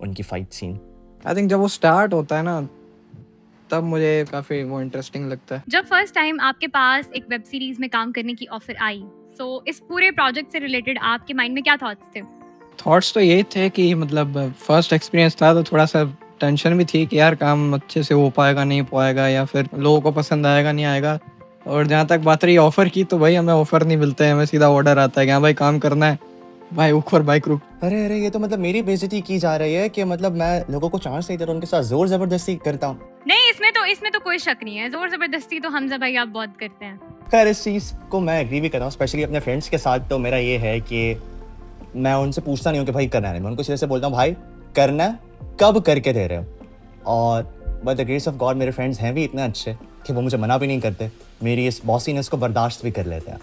उनकी फाइट सीन? आई थिंक जब वो स्टार्ट होता है ना तब मुझे काफ़ी वो इंटरेस्टिंग लगता है। जब फर्स्ट टाइम आपके पास एक वेब सीरीज में काम करने की ऑफर आई, सो इस पूरे प्रोजेक्ट से रिलेटेड आपके माइंड में क्या थॉट्स थे? थॉट्स तो ये थे कि मतलब फर्स्ट एक्सपीरियंस था तो थोड़ा सा टेंशन भी थी कि यार काम अच्छे से हो पाएगा नहीं पाएगा, या फिर लोगों को पसंद आएगा नहीं आएगा। और जहाँ तक बात रही ऑफ़र की, तो भाई हमें ऑफ़र नहीं मिलते हैं, हमें सीधा ऑर्डर आता है कि हाँ भाई काम करना है, भाई ऊपर बाई क्रुक। अरे अरे, ये तो मतलब मेरी बेइज्जती की जा रही है कि मतलब मैं लोगों को चांस नहीं देता, उनके साथ जोर ज़बरदस्ती करता हूँ। नहीं, इसमें तो कोई शक नहीं है, जोर जबरदस्ती तो हमजा भाई आप बहुत करते हैं। खैर इस चीज़ को मैं एग्री भी करता हूँ, स्पेशली अपने फ्रेंड्स के साथ। तो मेरा ये है कि मैं उनसे पूछता नहीं हूँ कि भाई करना है, मैं उनको सीधे से बोलता हूँ भाई करना है, कब करके दे रहे हो। और by the grace of God मेरे फ्रेंड्स हैं भी इतने अच्छे कि वो मुझे मना भी नहीं करते, मेरी इस बॉसीनेस को बर्दाश्त भी कर लेते हैं।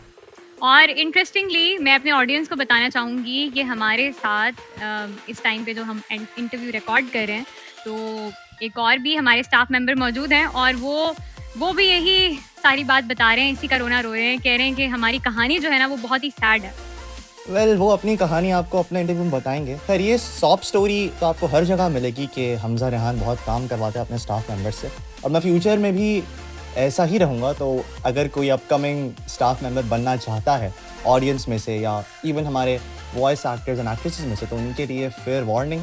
और इंटरेस्टिंगली मैं अपने ऑडियंस को बताना चाहूँगी कि हमारे साथ इस टाइम पे जो हम इंटरव्यू रिकॉर्ड कर रहे हैं, तो एक और भी हमारे स्टाफ मेंबर मौजूद हैं और वो भी यही सारी बात बता रहे हैं, इसी का रोना रो रहे हैं, कह रहे हैं कि हमारी कहानी जो है ना वो बहुत ही सैड है। वेल वो अपनी कहानी आपको अपने इंटरव्यू में बताएंगे। खैर ये सॉफ्ट स्टोरी तो आपको हर जगह मिलेगी कि हमजा रेहान बहुत काम करवाते हैं अपने स्टाफ मेंबर से, और मैं फ्यूचर में भी ऐसा ही रहूँगा। तो अगर कोई अपकमिंग स्टाफ मेंबर बनना चाहता है ऑडियंस में से या इवन हमारे वॉइस एक्टर्स एंड एक्ट्रेसेस में से, तो उनके लिए फेयर वार्निंग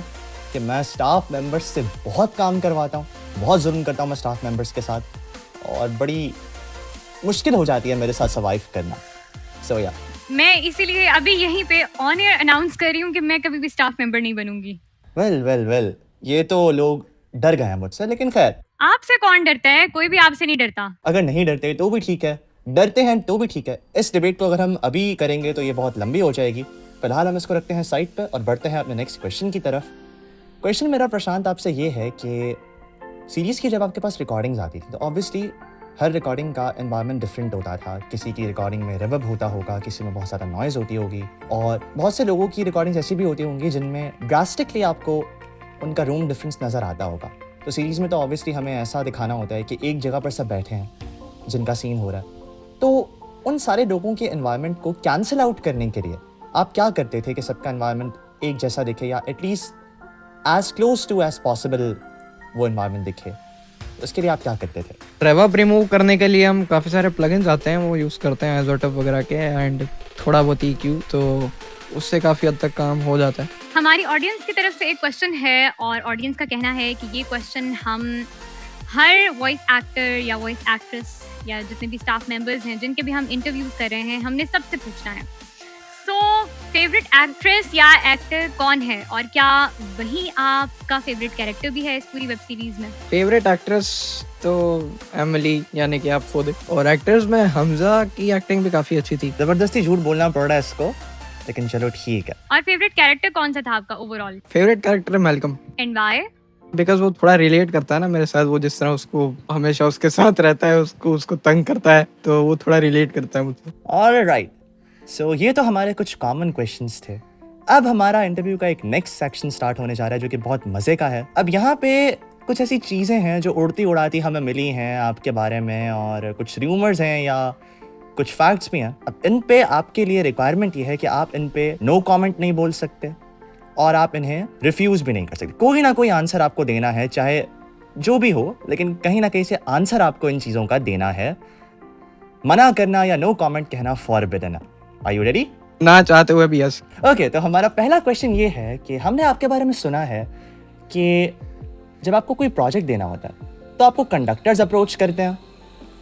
कि मैं स्टाफ मेंबर्स से बहुत काम करवाता हूँ, बहुत जुल्म करता हूँ मैं स्टाफ मेंबर्स के साथ, और बड़ी मुश्किल हो जाती है मेरे साथ सर्वाइव करना। सो या मैं इसीलिए अभी यहीं पे ऑन एयर अनाउंस कर रही हूँ कि मैं कभी भी स्टाफ मेंबर नहीं बनूंगी। वेल ये तो लोग डर गए हैं मुझसे, लेकिन खैर आपसे कौन डरता है? कोई भी आपसे नहीं डरता। अगर नहीं डरते तो भी ठीक है, डरते हैं तो भी ठीक है। इस डिबेट को अगर हम अभी करेंगे तो ये बहुत लंबी हो जाएगी। फिलहाल हम इसको रखते हैं साइड पर और बढ़ते हैं अपने नेक्स्ट क्वेश्चन की तरफ। क्वेश्चन मेरा प्रशांत आपसे ये है कि सीरीज़ की जब आपके पास रिकॉर्डिंग्स आती थी तो ऑब्वियसली हर रिकॉर्डिंग का एनवायरनमेंट डिफरेंट होता था। किसी की रिकॉर्डिंग में रिवर्ब होता होगा, किसी में बहुत ज़्यादा नॉइज़ होती होगी, और बहुत से लोगों की रिकॉर्डिंग्स ऐसी भी होती होंगी जिनमें ड्रास्टिकली आपको उनका रूम डिफरेंस नज़र आता होगा। तो सीरीज़ में तो ऑब्वियसली हमें ऐसा दिखाना होता है कि एक जगह पर सब बैठे हैं जिनका सीन हो रहा है। तो उन सारे लोगों के एनवायरनमेंट को कैंसिल आउट करने के लिए आप क्या करते थे कि सबका एनवायरनमेंट एक जैसा दिखे, या at least as close to as possible वो एनवायरनमेंट दिखे? उसके लिए आप क्या करते थे? रिवर्ब रिमूव करने के लिए हम काफ़ी सारे प्लगइन्स आते हैं, वो यूज़ करते हैं एजोटॉप वगैरह के, एंड थोड़ा बहुत EQ, तो उससे काफ़ी हद तक काम हो जाता है। हमारी ऑडियंस की तरफ से एक क्वेश्चन है और ऑडियंस का कहना है कि ये क्वेश्चन हम हर वॉइस एक्टर या वॉइस एक्ट्रेस या जितने भी स्टाफ मेंबर्स हैं जिनके भी हम इंटरव्यूज कर रहे हैं, हमने सबसे पूछना है। सो फेवरेट एक्ट्रेस या एक्टर कौन है और क्या वही आपका फेवरेट कैरेक्टर भी है इस पूरी वेब सीरीज में? फेवरेट एक्ट्रेस तो एमिली यानी कि आप खुद, और एक्टर्स में हमजा की एक्टिंग भी काफ़ी अच्छी थी। ज़बरदस्ती झूठ बोलना पड़ रहा है इसको, लेकिन चलो ठीक है। और फेवरेट कैरेक्टर कौन सा था आपका ओवरऑल? फेवरेट कैरेक्टर है मैल्कम, एंड व्हाई? बिकॉज वो थोड़ा रिलेट करता है ना मेरे साथ, वो जिस तरह उसको हमेशा उसके साथ रहता है, उसको तंग करता है, तो वो थोड़ा रिलेट करता है मुझसे। ऑलराइट, सो ये तो हमारे कुछ कॉमन क्वेश्चंस थे। अब हमारा इंटरव्यू का एक नेक्स्ट सेक्शन स्टार्ट होने जा रहा है जो कि बहुत मज़े का है। अब यहाँ पे कुछ ऐसी चीज़ें हैं जो उड़ती उड़ाती हमें मिली हैं आपके बारे में, और कुछ र्यूमर्स हैं या कुछ फैक्ट्स भी हैं। अब इन पे आपके लिए रिक्वायरमेंट ये है कि आप इन पे नो कमेंट नहीं बोल सकते और आप इन्हें रिफ्यूज़ भी नहीं कर सकते। कोई ना कोई आंसर आपको देना है, चाहे जो भी हो, लेकिन कहीं ना कहीं से आंसर आपको इन चीज़ों का देना है। मना करना या नो कमेंट कहना फॉरबिडन है। Are you ready? ना चाहते हुए भी यस। ओके, तो हमारा पहला क्वेश्चन ये है कि हमने आपके बारे में सुना है कि जब आपको कोई प्रोजेक्ट देना होता है तो आपको कंडक्टर्स अप्रोच करते हैं,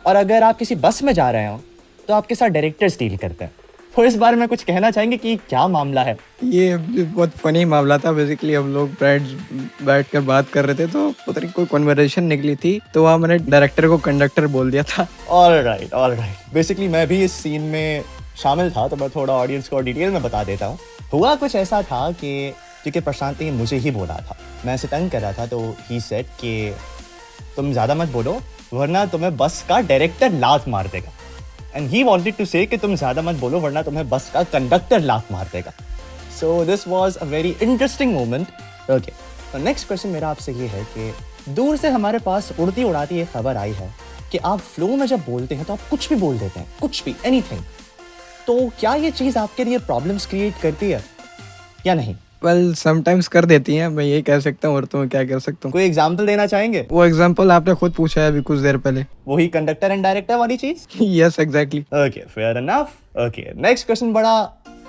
और अगर आप किसी बस में जा रहे हो तो आपके साथ डायरेक्टर्स डील करते हैं। तो इस बारे में कुछ कहना चाहेंगे कि क्या मामला है? ये बहुत फनी मामला था। बेसिकली हम लोग बैठ कर बात कर रहे थे, तो पता नहीं कोई कन्वर्सेशन निकली थी, तो वहाँ मैंने डायरेक्टर को कंडक्टर बोल दिया था। ऑलराइट। बेसिकली मैं भी इस सीन में शामिल था, तो मैं थोड़ा ऑडियंस को डिटेल में बता देता हूँ। हुआ कुछ ऐसा था कि क्योंकि प्रशांत ने मुझे ही बोला था, मैं ऐसे तंग कर रहा था, तो ही सेड कि तुम ज़्यादा मत बोलो वरना तुम्हें बस का डायरेक्टर लात मार देगा। एंड ही वांटेड टू से कि तुम ज़्यादा मत बोलो वरना तुम्हें बस का कंडक्टर लात मार देगा। So this was a very interesting moment. Okay, तो नेक्स्ट क्वेश्चन मेरा आपसे ये है कि दूर से हमारे पास उड़ती उड़ाती एक खबर आई है कि आप फ्लो में जब बोलते हैं तो आप कुछ भी बोल देते हैं, कुछ भी, एनीथिंग। तो क्या ये चीज़ आपके लिए प्रॉब्लम्स क्रिएट करती है या नहीं? वेल समटाइम्स कर देती हैं, मैं यही कह सकता हूँ, और तो मैं क्या कर सकता हूँ। कोई एग्जाम्पल देना चाहेंगे? वो एग्जांपल आपने खुद पूछा है अभी कुछ देर पहले। वही कंडक्टर एंड डायरेक्टर वाली चीज़? Yes exactly. Okay, fair enough. Okay, next question बड़ा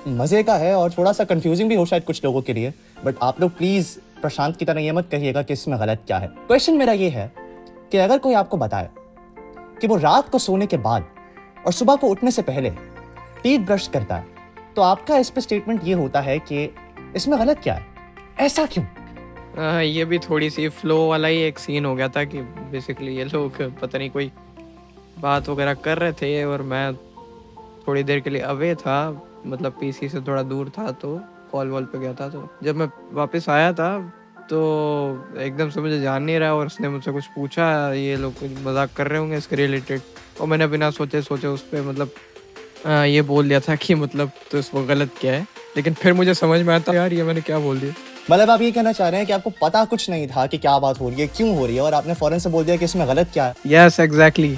मज़े का है और थोड़ा सा कंफ्यूजिंग भी हो शायद कुछ लोगों के लिए, बट आप लोग प्लीज़ प्रशांत की तरह ये मत कहिएगा कि इसमें गलत क्या है। क्वेश्चन मेरा ये है कि अगर कोई आपको बताए कि वो रात को सोने के बाद और सुबह को उठने से पहले टीथ ब्रश करता है, तो आपका इस पर स्टेटमेंट ये होता है कि इसमें गलत क्या है, ऐसा क्यों? ये भी थोड़ी सी फ्लो वाला ही एक सीन हो गया था कि बेसिकली ये लोग पता नहीं कोई बात वगैरह कर रहे थे, और मैं थोड़ी देर के लिए अवे था, मतलब पीसी से थोड़ा दूर था, तो कॉल वॉल पे गया था। तो जब मैं वापस आया था तो एकदम से मुझे जान नहीं रहा, और उसने मुझसे कुछ पूछा, ये लोग कुछ मजाक कर रहे होंगे इसके रिलेटेड, और मैंने बिना सोचे उस पर मतलब ये बोल दिया था कि मतलब तो इसको गलत क्या है। लेकिन फिर मुझे समझ में आता यार ये मैंने क्या बोल दिया। मतलब आप ये कहना चाह रहे हैं कि आपको पता कुछ नहीं था कि क्या बात हो रही है, क्यों हो रही है, और आपने फौरन से बोल दिया कि इसमें गलत क्या है? यस एग्जैक्टली,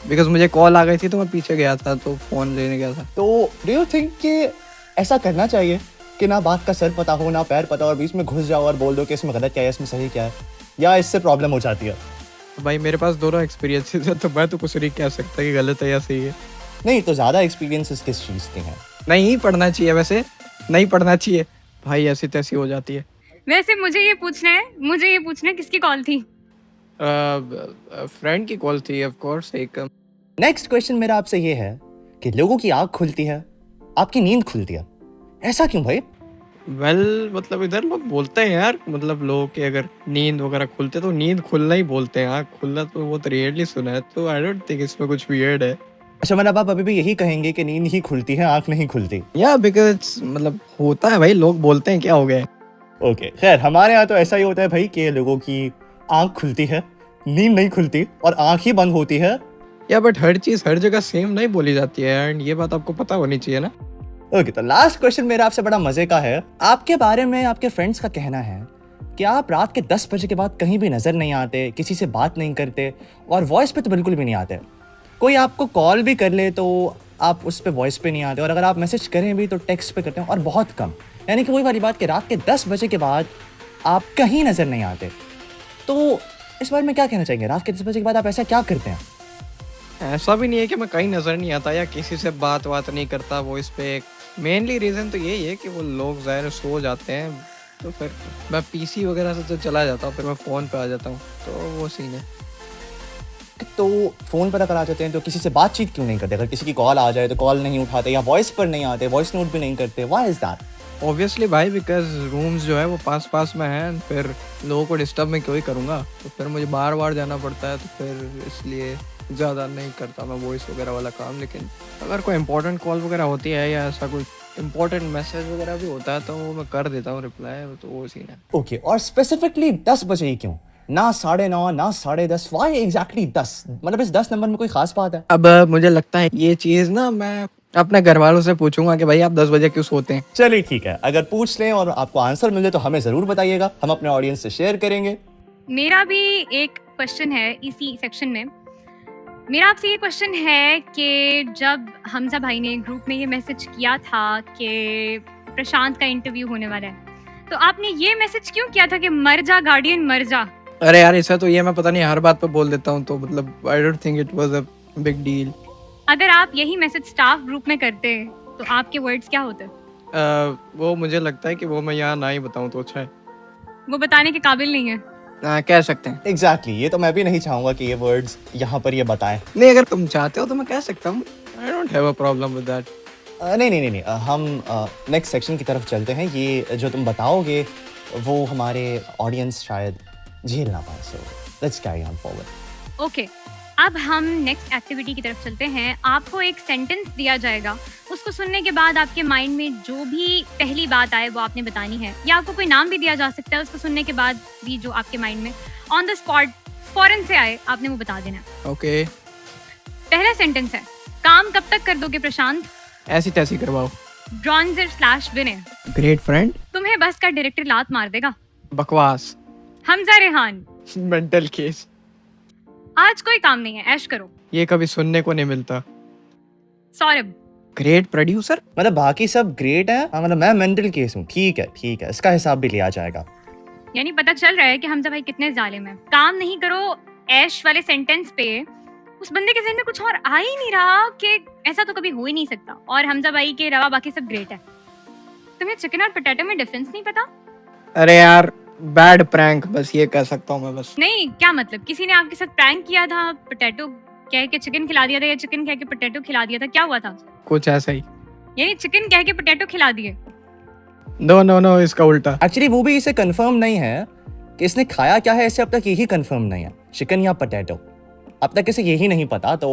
बिकॉज मुझे कॉल आ गई थी तो मैं पीछे गया था, तो फ़ोन लेने गया था। तो डू यू थिंक कि ऐसा करना चाहिए कि ना बात का सर पता हो ना पैर पता हो, और बीच में घुस जाओ और बोल दो कि इसमें गलत क्या है, इसमें सही क्या है, या इससे प्रॉब्लम हो जाती है? भाई मेरे पास दोनों एक्सपीरियंसेस है, तो मैं तो कुछ नहीं कह सकता कि गलत है या सही है। नहीं, तो ज़्यादा एक्सपीरियंसेस किस चीज़ के हैं? नहीं पढ़ना चाहिए, वैसे नहीं पढ़ना चाहिए भाई, ऐसी तैसी हो जाती है। वैसे मुझे ये पूछना है किसकी कॉल थी? फ्रेंड की कॉल थी ऑफ कोर्स। एक नेक्स्ट क्वेश्चन मेरा आपसे ये है कि लोगों की आँख खुलती है, आपकी नींद खुलती है, ऐसा क्यों भाई? मतलब इधर लोग बोलते हैं यार, मतलब लोगों के अगर नींद वगैरह खुलते तो नींद खुलना ही बोलते हैं, आँख खुलना तो बहुत रेयरली सुना है, तो आई डोंट थिंक इसमें कुछ वियर्ड है। अच्छा, मतलब आप अभी भी यही कहेंगे कि नींद ही खुलती है, आँख नहीं खुलती? या बिकॉज मतलब होता है भाई, लोग बोलते हैं, क्या हो गया। ओके, खैर हमारे यहाँ तो ऐसा ही होता है भाई कि लोगों की आँख खुलती है, नींद नहीं खुलती, और आँख ही बंद होती है। या बट हर चीज़ हर जगह सेम नहीं बोली जाती है, एंड ये बात आपको पता होनी चाहिए ना। ओके, तो लास्ट क्वेश्चन मेरा आपसे बड़ा मजे का है। आपके बारे में आपके फ्रेंड्स का कहना है कि आप रात के 10 बजे के बाद कहीं भी नजर नहीं आते, किसी से बात नहीं करते, और वॉइस पे तो बिल्कुल भी नहीं आते। कोई आपको कॉल भी कर ले तो आप उस पे वॉइस पे नहीं आते, और अगर आप मैसेज करें भी तो टेक्स्ट पे करते हैं, और बहुत कम। यानी कि वही वाली बात कि रात के 10 बजे के बाद आप कहीं नजर नहीं आते। तो इस बारे में क्या कहना चाहेंगे? रात के 10 बजे के बाद आप ऐसा क्या करते हैं? ऐसा भी नहीं है कि मैं कहीं नज़र नहीं आता या किसी से बात नहीं करता वॉइस पे। मेनली रीज़न तो यही है कि वो लोग ज़ाहिर सो जाते हैं, तो फिर मैं पीसी वगैरह से तो चला जाता हूँ, फिर मैं फ़ोन पे आ जाता हूँ, तो वो सीन है। तो फ़ोन पर अगर आ जाते हैं तो किसी से बातचीत क्यों नहीं करते? अगर किसी की कॉल आ जाए तो कॉल नहीं उठाते, या वॉइस पर नहीं आते, वॉइस नोट भी नहीं करते, व्हाई इज़ दैट? ऑब्वियसली भाई, बिकॉज रूम्स जो है वो पास में हैं, फिर लोगों को डिस्टर्ब मैं क्यों ही करूँगा, तो फिर मुझे बार जाना पड़ता है, तो फिर इसलिए ज़्यादा नहीं करता मैं वॉइस वगैरह वाला काम। लेकिन अगर कोई इंपॉर्टेंट कॉल वगैरह होती है या ऐसा कोई इंपॉर्टेंट मैसेज वगैरह भी होता है तो वो मैं कर देता हूँ रिप्लाई, तो वो सीन है। ओके, और स्पेसिफिकली 10 बजे ही क्यों? ना 9:30, ना 10:30, व्हाई एग्जैक्टली 10? मतलब इस 10 नंबर में कोई खास बात है? अब मुझे लगता है ये चीज़ ना मैं अपने घर वालों से पूछूंगा कि भाई आप 10 बजे क्यों सोते हैं। चलिए ठीक है, अगर पूछ लें और आपको आंसर मिले तो हमें ज़रूर बताइएगा, हम अपने ऑडियंस से शेयर करेंगे। मेरा भी एक क्वेश्चन है इसी सेक्शन में। मेरा आपसे ये क्वेश्चन है कि जब हमजा भाई ने ग्रुप में ये मैसेज किया था कि प्रशांत का इंटरव्यू होने वाला है, तो आपने ये मैसेज क्यों किया था कि मर जा गार्डियन मर जा? अरे यार ऐसा तो ये मैं पता नहीं हर बात पे बोल देता हूँ, तो मतलब I don't think it was a big deal. अगर आप यही मैसेज स्टाफ ग्रुप में करते तो आपके वर्ड्स क्या होते? वो मुझे लगता है कि वो मैं यहाँ ना ही बताऊँ तो अच्छा है। वो बताने के काबिल नहीं है। कह सकते हैं। एग्जैक्टली ये तो मैं भी नहीं चाहूँगा कि ये वर्ड्स यहाँ पर ये बताएं। नहीं, अगर तुम चाहते हो तो मैं कह सकता हूँ। I don't have a problem with that. नहीं, हम नेक्स्ट सेक्शन की तरफ चलते हैं। ये जो तुम बताओगे वो हमारे ऑडियंस शायद झेल ना पाए, so let's carry on forward. Okay, अब हम नेक्स्ट एक्टिविटी की तरफ चलते हैं। आपको एक सेंटेंस दिया जाएगा, उसको सुनने के बाद आपके माइंड में जो भी पहली बात आए वो आपने बतानी है, या आपको कोई नाम भी दिया जा सकता है, उसको सुनने के बाद भी जो आपके माइंड में ऑन द स्पॉट फौरन से आए आपने वो बता देना है। ओके, पहला सेंटेंस है, काम कब तक कर दोगे प्रशांत? ऐसी तैसी करवाओ। ब्रॉन्जर स्लैश विनय, ग्रेट फ्रेंड। तुम्हें बस का डायरेक्टर लात मार देगा। बकवास। Hamza Rehan, mental case. आज कोई काम नहीं है, ऐश करो। ये कभी सुनने को नहीं मिलता। Saurabh, great producer. मतलब बाकी सब ग्रेट है, हाँ, मतलब मैं मेंटल केस हूँ। ठीक है, इसका हिसाब भी लिया जाएगा। यानी पता चल रहा है कि हमजा भाई कितने जालिम हैं। काम नहीं करो ऐश वाले सेंटेंस पे उस बंदे के ज़हन में कुछ और आ ही नहीं रहा कि ऐसा तो कभी हो ही नहीं सकता, और हमजा भाई के अलावा बाकी सब ग्रेट है। तुम्हें चिकन और पोटैटो में डिफरेंस नहीं पता? अरे यार, बैड प्रैंक, बस ये कह सकता हूँ मैं बस। नहीं, क्या मतलब किसी ने आपके साथ प्रैंक किया था, पोटैटो कह के चिकन खिला दिया था, या चिकन कह के पोटैटो खिला दिया था, क्या हुआ था? कुछ ऐसा ही। यानी चिकन कह के पोटैटो खिला दिए। नो, इसका उल्टा। एक्चुअली वो भी इसे कंफर्म नहीं है कि इसने खाया क्या है, इसे अब तक यही कंफर्म नहीं है, चिकन या पोटैटो। अब तक इसे यही नहीं पता। तो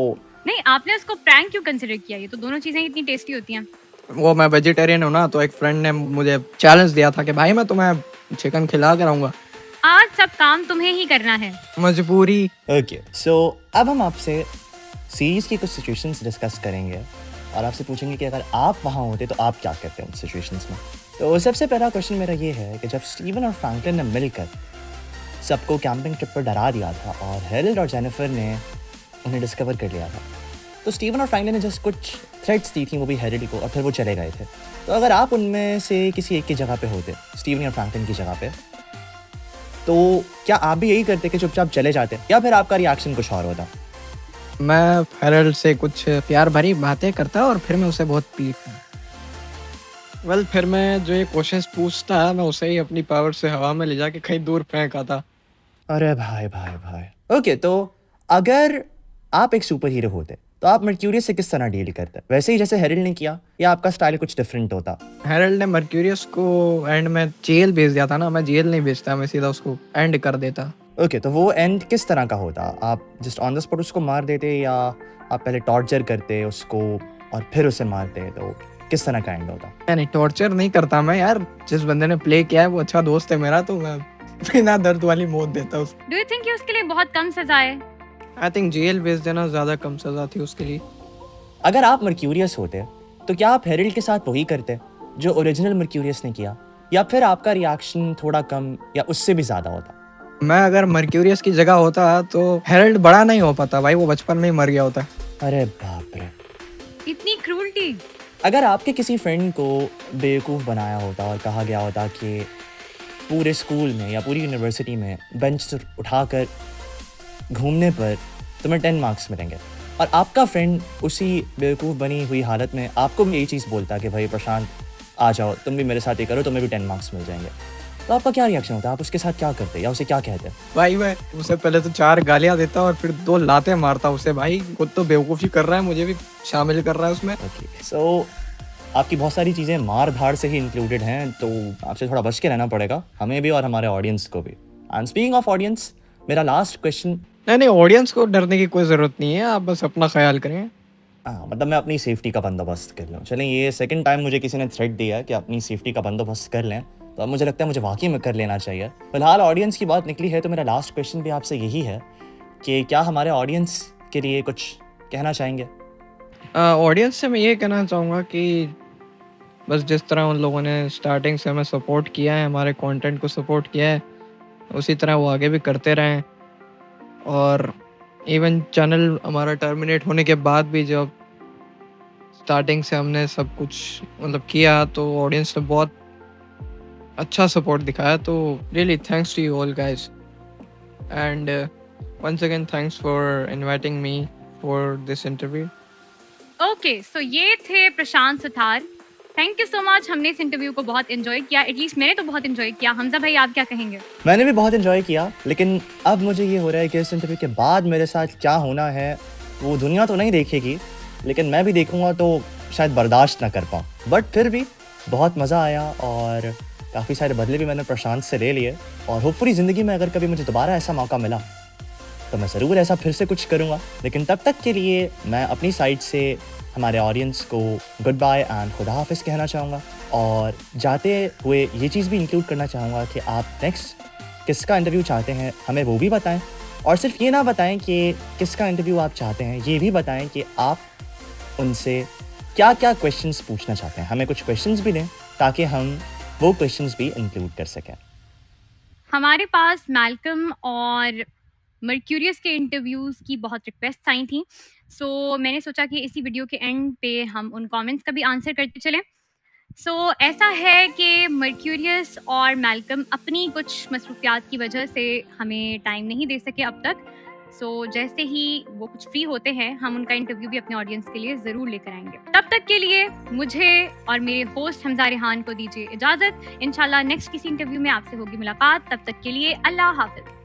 नहीं, आपने उसको प्रैंक क्यों कंसिडर किया? ये तो दोनों चीजें इतनी टेस्टी होती हैं। वो मैं वेजिटेरियन हूँ ना, तो एक फ्रेंड ने मुझे चैलेंज दिया था कि भाई मैं तुम्हें चिकन खिला कर आऊंगा। आज सब काम तुम्हें ही करना है। मजबूरी। ओके, सो अब हम आपसे सीरीज की कुछ सिचुएशंस डिस्कस करेंगे और आपसे पूछेंगे कि अगर आप वहाँ होते तो आप क्या करते उन सिचुएशंस में। तो सबसे पहला क्वेश्चन मेरा ये है कि जब स्टीवन और फ्रैंकलिन ने मिलकर सबको कैंपिंग ट्रिप पर डरा दिया था और हेरल्ड और जेनिफर ने उन्हें डिस्कवर कर लिया था, तो स्टीवन और फ्रैंकलिन ने जस्ट कुछ थ्रेट्स दी थी वो भी हेरल्ड को, और फिर वो चले गए थे। तो अगर आप उनमें से किसी एक की जगह पे होते, स्टीवन या फ्रैंकलिन की जगह पे, तो क्या आप भी यही करते कि चुपचाप चले जाते, या फिर आपका रिएक्शन कुछ और होता? मैं हेरल्ड से कुछ प्यार भरी बातें करता और फिर मैं उसे बहुत पीटता। फिर मैं जो ये क्वेश्चंस पूछता, मैं उसे ही अपनी पावर से हवा में ले जाके कहीं दूर फेंक आता। अरे भाई। ओके, तो अगर आप एक सुपर हीरो होते तो आप मर्क्यूरियस से किस तरह डील करते? वैसे ही जैसे हेरल्ड ने किया, या आपका स्टाइल कुछ डिफरेंट होता? हेरल्ड ने मर्क्यूरियस को एंड में जेल भेज दिया था ना, मैं जेल नहीं भेजता, मैं सीधा उसको एंड कर देता। ओके, तो वो एंड किस तरह का होता? आप जस्ट ऑन द स्पॉट उसको मार देते, या आप पहले टॉर्चर करते उसको और फिर उसे मारते? तो किस तरह का एंड होता? नहीं, टॉर्चर नहीं करता मैं यार। जिस बंदे ने प्ले किया है वो अच्छा दोस्त है मेरा, तो मैं बिना दर्द वाली मौत देता उसको। डू यू थिंक कि उसके लिए बहुत कम सजा है? आई थिंक जेल भेज देना ज्यादा कम सजा थी उसके लिए। अगर आप मर्क्यूरियस होते तो क्या आप हेरल्ड के साथ वही करते जो ओरिजिनल मर्क्यूरियस ने किया, या फिर आपका रिएक्शन थोड़ा कम या उससे भी ज़्यादा होता? मैं अगर मर्क्यूरियस की जगह होता तो हेरल्ड बड़ा नहीं हो पाता भाई, वो बचपन में ही मर गया होता। अरे बाप रे, इतनी क्रूरटी। अगर आपके किसी फ्रेंड को बेवकूफ़ बनाया होता और कहा गया होता कि पूरे स्कूल में या पूरी यूनिवर्सिटी में बेंच से उठाकर घूमने पर तुम्हें 10 मार्क्स मिलेंगे, और आपका फ्रेंड उसी बेवकूफ़ बनी हुई हालत में आपको भी यही चीज़ बोलता कि भाई प्रशांत आ जाओ, तुम भी मेरे साथ ये करो, तुम्हें भी 10 मार्क्स मिल जाएंगे, तो आपका क्या रिएक्शन होता? आप उसके साथ क्या करते या उसे क्या कहते? भाई मैं उसे पहले तो 4 गालियां देता और फिर 2 लातें मारता उसे। भाई खुद तो बेवकूफ़ी कर रहा है, मुझे भी शामिल कर रहा है उसमें। ओके, सो आपकी बहुत सारी चीज़ें मार धाड़ से ही इंक्लूडेड हैं, तो आपसे थोड़ा बच के रहना पड़ेगा, हमें भी और हमारे ऑडियंस को भी। एंड स्पीकिंग ऑफ ऑडियंस, मेरा लास्ट क्वेश्चन। नहीं, ऑडियंस को डरने की कोई ज़रूरत नहीं है, आप बस अपना ख्याल करें। हाँ, मतलब मैं अपनी सेफ्टी का बंदोबस्त कर लूँ। चलें, ये सेकंड टाइम मुझे किसी ने थ्रेट दिया है कि अपनी सेफ्टी का बंदोबस्त कर लें, तो अब मुझे लगता है मुझे वाकई में कर लेना चाहिए। फिलहाल ऑडियंस की बात निकली है, तो मेरा लास्ट क्वेश्चन भी आपसे यही है कि क्या हमारे ऑडियंस के लिए कुछ कहना चाहेंगे? ऑडियंस से मैं ये कहना चाहूँगा कि बस जिस तरह उन लोगों ने स्टार्टिंग से हमें सपोर्ट किया है, हमारे कंटेंट को सपोर्ट किया है, उसी तरह वो आगे भी करते रहें। और इवन चैनल हमारा टर्मिनेट होने के बाद भी जब स्टार्टिंग से हमने सब कुछ मतलब किया, तो ऑडियंस ने बहुत अच्छा सपोर्ट दिखाया। तो really thanks to you all guys, and once again thanks for inviting me for this interview. Okay, so ये थे Prashant Suthar, thank you so much. हमने इस इंटरव्यू को बहुत एंजॉय किया, एटलीस्ट मैंने तो बहुत एंजॉय किया। हमजा भाई, आप क्या कहेंगे? मैंने भी बहुत इन्जॉय किया, लेकिन अब मुझे ये हो रहा है कि इस इंटरव्यू के बाद मेरे साथ क्या होना है वो दुनिया तो नहीं देखेगी, लेकिन मैं भी देखूंगा तो शायद बर्दाश्त ना कर पाऊँ। बट फिर भी बहुत मज़ा आया और काफ़ी सारे बदले भी मैंने प्रशांत से ले लिए, और होपफुली ज़िंदगी में अगर कभी मुझे दोबारा ऐसा मौका मिला तो मैं ज़रूर ऐसा फिर से कुछ करूँगा। लेकिन तब तक के लिए मैं अपनी साइड से हमारे ऑडियंस को गुड बाय एंड खुदा हाफिज़ कहना चाहूँगा, और जाते हुए ये चीज़ भी इंक्लूड करना चाहूँगा कि आप नेक्स्ट किसका इंटरव्यू चाहते हैं हमें वो भी बताएं, और सिर्फ ये ना बताएं कि किसका इंटरव्यू आप चाहते हैं, ये भी बताएं कि आप उनसे क्या क्या क्वेश्चंस पूछना चाहते हैं। हमें कुछ क्वेश्चंस भी दें ताकि हम वो क्वेश्चंस भी इंक्लूड कर सकें। हमारे पास मैल्कम और मर्क्यूरियस के इंटरव्यूज़ की बहुत रिक्वेस्ट आई थी, सो मैंने सोचा कि इसी वीडियो के एंड पे हम उन कमेंट्स का भी आंसर करते चलें। सो ऐसा है कि मर्क्यूरियस और मैल्कम अपनी कुछ मसरूफियात की वजह से हमें टाइम नहीं दे सके अब तक। सो जैसे ही वो कुछ फ्री होते हैं, हम उनका इंटरव्यू भी अपने ऑडियंस के लिए ज़रूर लेकर आएंगे। तब तक के लिए मुझे और मेरे होस्ट हमजा रेहान को दीजिए इजाज़त। इंशाल्लाह नेक्स्ट किसी इंटरव्यू में आपसे होगी मुलाकात। तब तक के लिए अल्लाह हाफ़िज़।